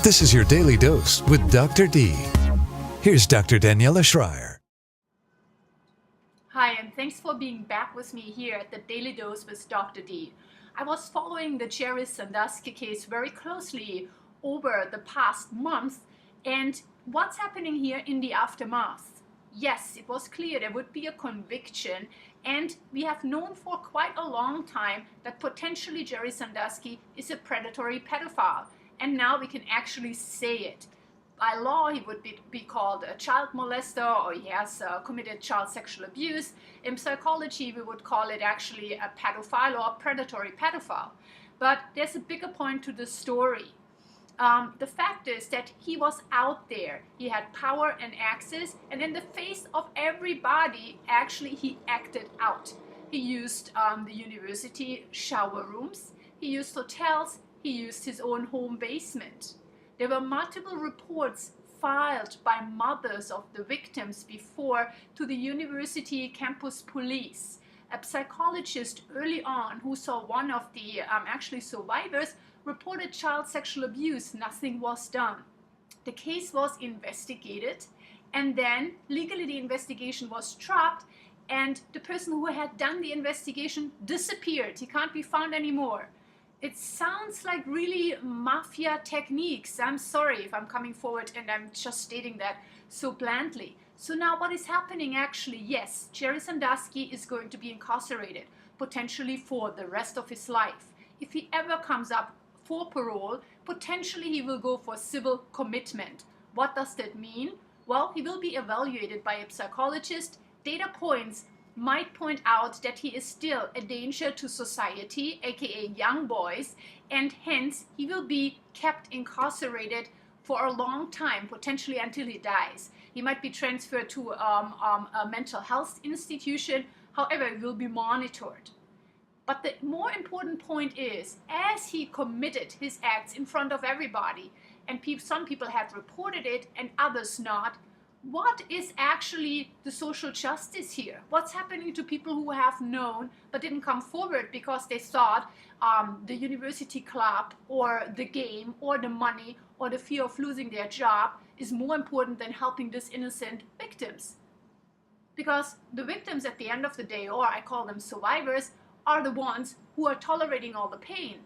This is your Daily Dose with Dr. D. Here's Dr. Daniela Schreier. Hi, and thanks for being back with me here at the Daily Dose with Dr. D. I was following the Jerry Sandusky case very closely over the past month, and what's happening here in the aftermath? Yes, it was clear there would be a conviction, and we have known for quite a long time that potentially Jerry Sandusky is a predatory pedophile, and now we can actually say it. By law, he would be called a child molester, or he has committed child sexual abuse. In psychology, we would call it actually a pedophile or a predatory pedophile. But there's a bigger point to the story. The fact is that he was out there. He had power and access, and in the face of everybody, actually, he acted out. He used the university shower rooms. He used hotels. He used his own home basement. There were multiple reports filed by mothers of the victims before to the university campus police. A psychologist early on who saw one of the actually survivors reported child sexual abuse. Nothing was done. The case was investigated, and then legally the investigation was dropped, and the person who had done the investigation disappeared. He can't be found anymore. It sounds like really mafia techniques. I'm sorry if I'm coming forward and I'm just stating that so blandly. So now what is happening actually? Yes, Jerry Sandusky is going to be incarcerated, potentially for the rest of his life. If he ever comes up for parole, potentially he will go for civil commitment. What does that mean? Well, he will be evaluated by a psychologist. Data points might point out that he is still a danger to society, aka young boys, and hence he will be kept incarcerated for a long time, potentially until he dies. He might be transferred to a mental health institution. However, he will be monitored. But the more important point is, as he committed his acts in front of everybody, and some people had reported it and others not, what is actually the social justice here? What's happening to people who have known but didn't come forward because they thought the university club or the game or the money or the fear of losing their job is more important than helping these innocent victims? Because the victims at the end of the day, or I call them survivors, are the ones who are tolerating all the pain.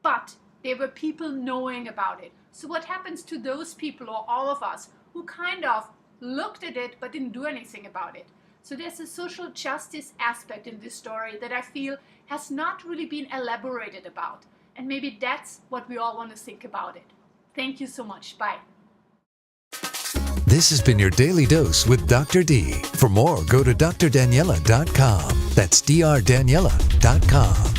But there were people knowing about it. So what happens to those people, or all of us, who kind of looked at it but didn't do anything about it? So there's a social justice aspect in this story that I feel has not really been elaborated about. And maybe that's what we all want to think about it. Thank you so much. Bye. This has been your Daily Dose with Dr. D. For more, go to drdaniela.com. That's drdaniela.com.